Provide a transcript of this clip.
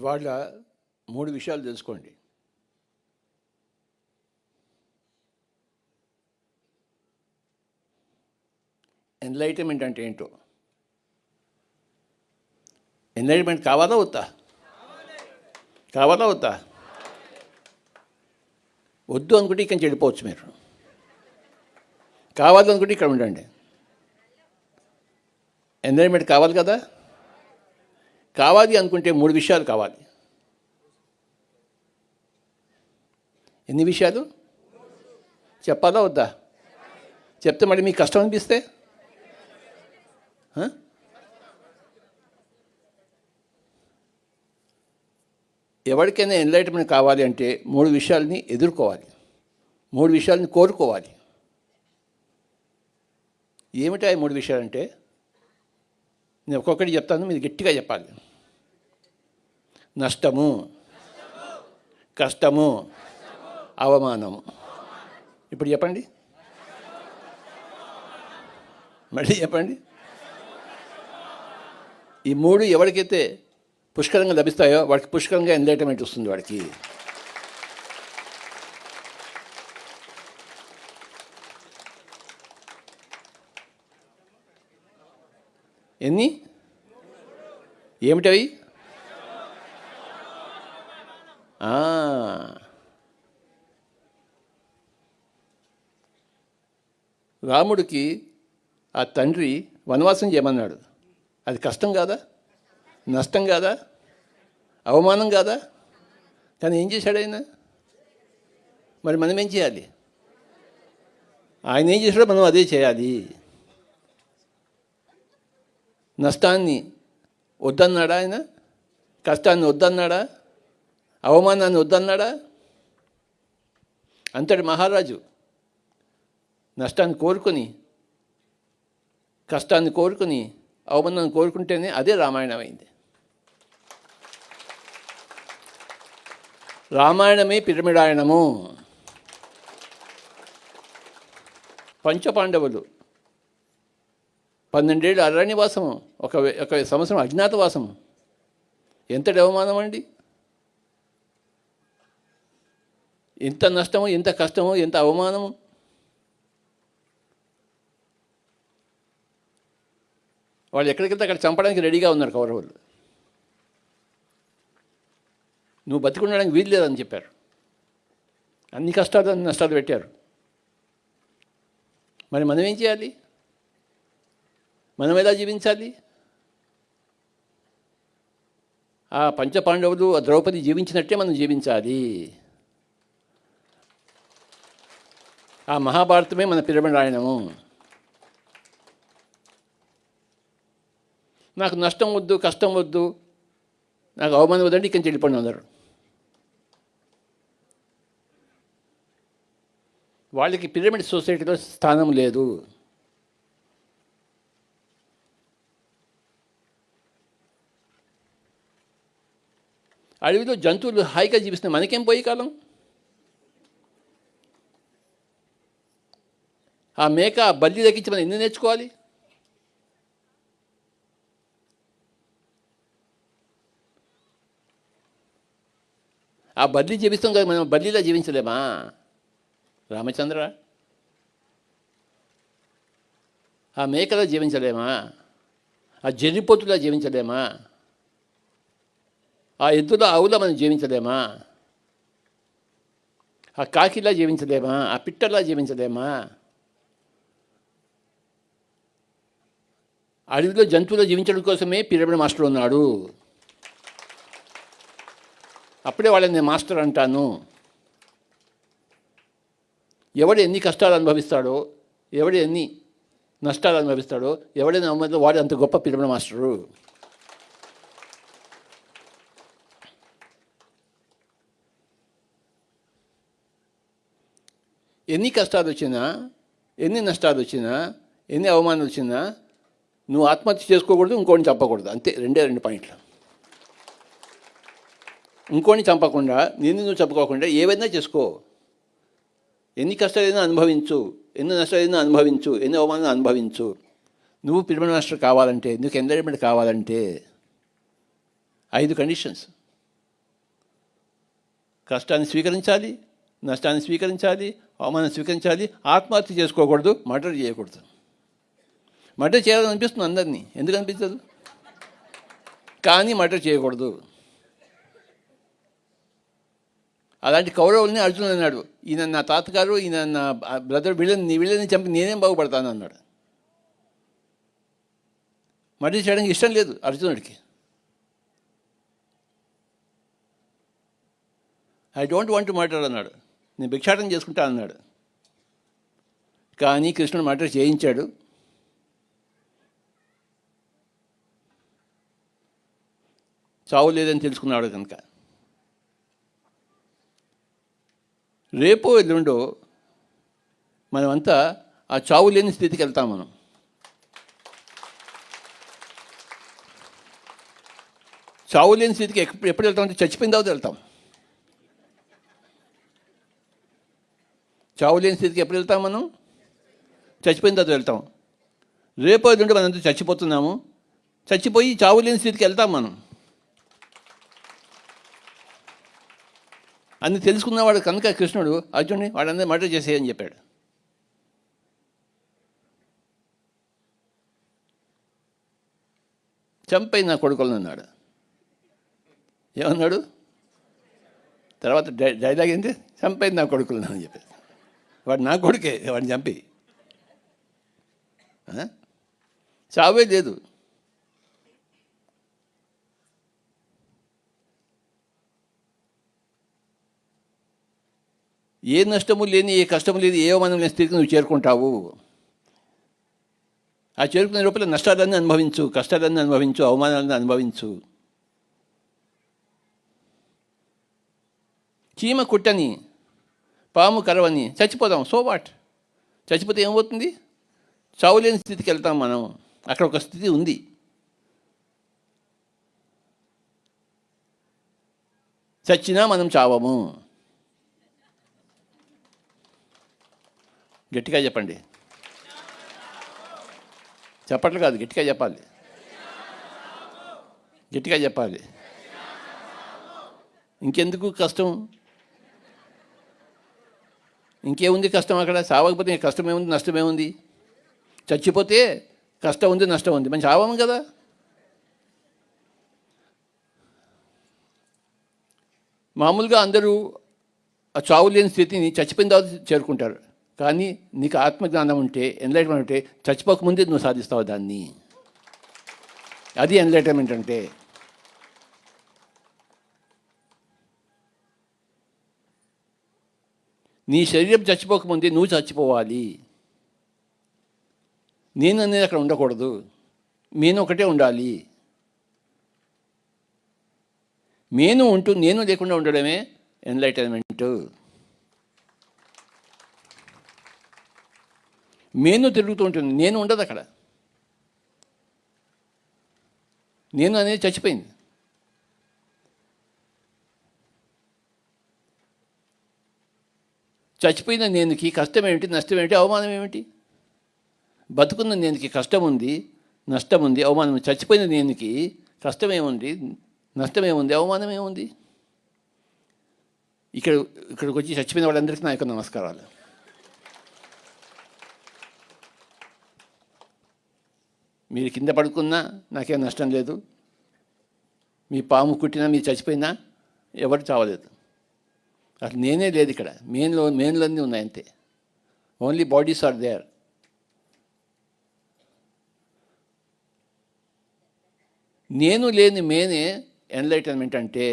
ఇవాళ 3 విషయాలు తెలుసుకోండి. ఎన్లైటన్మెంట్ అంటే ఏంటో. ఎన్లైటన్మెంట్ కావాలా వద్దా? కావాలా వద్దా? వద్దు అనుకుంటే ఇక్కడి నుంచి వెళ్ళిపోవచ్చు మీరు. కావాలనుకుంటే ఇక్కడ ఉండండి. ఎన్లైటన్మెంట్ కావాలి కదా? కావాలి అనుకుంటే 3 విషయాలు కావాలి. ఎన్ని విషయాలు చెప్పాలా వద్దా? చెప్తే మళ్ళీ మీకు కష్టం అనిపిస్తే ఎవరికైనా ఎన్లైటన్మెంట్ కావాలి అంటే 3 విషయాలని ఎదుర్కోవాలి, 3 విషయాలని కోరుకోవాలి. ఏమిటా 3 విషయాలంటే నేను ఒక్కొక్కటి చెప్తాను, మీరు గట్టిగా చెప్పాలి. నష్టము, కష్టము, అవమానము. ఇప్పుడు చెప్పండి, మళ్ళీ చెప్పండి. ఈ 3 ఎవరికైతే పుష్కలంగా లభిస్తాయో వాడికి పుష్కలంగా ఎన్లైటన్మెంట్ వస్తుంది. వాడికి ఎన్ని ఏమిటవి? రాముడికి ఆ తండ్రి వనవాసం చేయమన్నాడు. అది కష్టం కాదా? నష్టం కాదా? అవమానం కాదా? కానీ ఏం చేశాడు ఆయన? మరి మనం ఏం చేయాలి? ఆయన ఏం చేశాడో మనం అదే చేయాలి. నష్టాన్ని వద్దన్నాడా ఆయన? కష్టాన్ని వద్దన్నాడా? అవమానాన్ని వద్దన్నాడా? అంతటి మహారాజు నష్టాన్ని కోరుకొని, కష్టాన్ని కోరుకొని, అవమానాన్ని కోరుకుంటేనే అదే రామాయణం అయింది. రామాయణమే పిరమిడాయనము. పంచపాండవులు 12 ఏళ్ళు అరణ్యవాసము, ఒక సంవత్సరం అజ్ఞాతవాసము. ఎంతటి అవమానం అండి! ఎంత నష్టము, ఎంత కష్టము, ఎంత అవమానము! వాళ్ళు ఎక్కడికెళ్తే అక్కడ చంపడానికి రెడీగా ఉన్నారు కౌరవులు. నువ్వు బతికుండడానికి వీలు లేదని చెప్పారు. అన్ని కష్టాలు, అన్ని నష్టాలు పెట్టారు. మరి మనం ఏం చేయాలి? మనం ఎలా జీవించాలి? ఆ పంచపాండవులు, ఆ ద్రౌపది జీవించినట్టే మనం జీవించాలి. ఆ మహాభారతమే మన పిరమిడాయనము. నాకు నష్టం వద్దు, కష్టం వద్దు, నాకు అవమానం వద్దంటే ఇక్కడి నుంచి వెళ్ళిపోండి అందరు. వాళ్ళకి పిరమిడ్ సొసైటీలో స్థానం లేదు. అడవిలో జంతువులు హాయిగా జీవిస్తున్నాయి, మనకేం పోయి కాలం? ఆ మేక, ఆ బల్లి దక్కించి మనం ఎన్ని నేర్చుకోవాలి? ఆ బల్లి జీవిస్తాం కదా, మనం బల్లిలా జీవించలేమా రామచంద్ర? ఆ మేకలా జీవించలేమా? ఆ జర్రిపోతులా జీవించలేమా? ఆ ఎద్దుల ఆవులా మనం జీవించలేమా? ఆ కాకిలా జీవించలేమా? ఆ పిట్టలా జీవించలేమా? అడవిలో జంతువులు జీవించడం కోసమే పిరమిడ్ మాస్టర్ ఉన్నాడు. అప్పుడే వాళ్ళని నేను మాస్టర్ అంటాను. ఎవడు ఎన్ని కష్టాలు అనుభవిస్తాడో, ఎవడు ఎన్ని నష్టాలు అనుభవిస్తాడో, ఎవడైనా అమ్మదో వాడు అంత గొప్ప పిరమిడ్ మాస్టరు. ఎన్ని కష్టాలు వచ్చినా, ఎన్ని నష్టాలు వచ్చినా, ఎన్ని అవమానాలు వచ్చినా నువ్వు ఆత్మహత్య చేసుకోకూడదు, ఇంకోటిని చంపకూడదు. అంతే, 2 పాయింట్లు. ఇంకోటిని చంపకుండా, నిన్ను నువ్వు చంపుకోకుండా ఏవైనా చేసుకో. ఎన్ని కష్టాలైనా అనుభవించు, ఎన్ని నష్టాలైనా అనుభవించు, ఎన్ని అవమానాలు అనుభవించు. నువ్వు పిరమిడ్ మాస్టర్ కావాలంటే, నీకు ఎన్లైటన్మెంట్ కావాలంటే 5 కండిషన్స్. కష్టాన్ని స్వీకరించాలి, నష్టాన్ని స్వీకరించాలి, అవమానం స్వీకరించాలి. ఆత్మహత్య చేసుకోకూడదు, మర్డర్ చేయకూడదు. మర్డర్ చేయాలని అనిపిస్తుంది అందరినీ, ఎందుకు అనిపించదు? కానీ మర్డర్ చేయకూడదు. అలాంటి కౌరవుల్ని అర్జునుడు అన్నాడు, ఈయన నా తాతగారు, ఈయన నా బ్రదర్, వీళ్ళని చంపి నేనేం బాగుపడతాను అన్నాడు. మర్డర్ చేయడానికి ఇష్టం లేదు అర్జునుడికి. I don't want to murder అన్నాడు, నేను భిక్షాటం చేసుకుంటా అన్నాడు. కానీ కృష్ణుడు మర్డర్ చేయించాడు. చావు లేదని తెలుసుకున్నాడు కనుక. రేపో ఎల్లుండో మనమంతా ఆ చావు లేని స్థితికి వెళ్తాం. మనం చావు లేని స్థితికి ఎప్పుడు వెళ్తామంటే చచ్చిపోయిన తర్వాత వెళ్తాం. చావు లేని స్థితికి ఎప్పుడు వెళ్తాం? మనం చచ్చిపోయిన తర్వాత వెళ్తాం. రేపో ఎల్లుండో మనంతా చచ్చిపోతున్నాము. చచ్చిపోయి చావు లేని స్థితికి వెళ్తాం మనం. అన్ని తెలుసుకున్నవాడు కనుక కృష్ణుడు అర్జునుడిని వాడందరూ మర్డర్ చేసేయని చెప్పాడు. చంపై నా కొడుకులను అన్నాడు. ఏమన్నాడు తర్వాత డైలాగ్ ఏంటి? చంపై నా కొడుకులను అని చెప్పాడు. వాడు నా కొడుకే, వాడిని చంపి. చావే లేదు. ఏ నష్టము లేని, ఏ కష్టము లేని, ఏ అవమానం లేని స్థితికి నువ్వు చేరుకుంటావు. ఆ చేరుకునే లోపల నష్టాలన్నీ అనుభవించు, కష్టాలన్నీ అనుభవించు, అవమానాలన్నీ అనుభవించు. చీమ కుట్టని, పాము కరవని చచ్చిపోదాం, సో వాట్? చచ్చిపోతే ఏమవుతుంది? చావులేని స్థితికి వెళ్తాం మనం. అక్కడ ఒక స్థితి ఉంది. చచ్చినా మనం చావము. గట్టిగా చెప్పండి. చెప్పట్లు కాదు, గట్టిగా చెప్పాలి. గట్టిగా చెప్పాలి. ఇంకెందుకు కష్టం? ఇంకేముంది కష్టం అక్కడ? చావకపోతే కష్టమేముంది, నష్టమేముంది? చచ్చిపోతే కష్టం ఉంది, నష్టం ఉంది. మనం చావము కదా. మామూలుగా అందరూ ఆ చావు లేని స్థితిని చచ్చిపోయిన తర్వాత చేరుకుంటారు. కానీ నీకు ఆత్మజ్ఞానం ఉంటే, ఎన్లైట్మెంట్ ఉంటే, చచ్చిపోకముందే నువ్వు సాధిస్తావు దాన్ని. అది ఎన్లైట్మెంట్ అంటే. నీ శరీరం చచ్చిపోకముందే నువ్వు చచ్చిపోవాలి. నేను అనేది అక్కడ ఉండకూడదు. నేను ఒకటే ఉండాలి. నేను ఉంటూ నేను లేకుండా ఉండడమే ఎన్లైటన్మెంట్. నేను తిరుగుతూ ఉంటుంది, నేను ఉండదు అక్కడ. నేను అనేది చచ్చిపోయింది. చచ్చిపోయిన నేనుకి కష్టం ఏమిటి, నష్టం ఏమిటి, అవమానం ఏమిటి? బతుకున్న నేనుకి కష్టం ఉంది, నష్టం ఉంది, అవమానం ఉంది. చచ్చిపోయిన నేనుకి కష్టం ఏముంది, నష్టం ఏముంది, అవమానం ఏముంది? ఇక్కడికి వచ్చి చచ్చిపోయిన వాళ్ళందరికీ నా యొక్క నమస్కారాలు. మీరు కింద పడుకున్నా నాకేం నష్టం లేదు. మీ పాము కుట్టినా, మీరు చచ్చిపోయినా ఎవరు చావలేదు. అసలు నేనే లేదు ఇక్కడ. మెయిన్లన్నీ ఉన్నాయి అంతే. Only bodies are there. నేను లేని మేనే ఎన్లైటన్మెంట్ అంటే.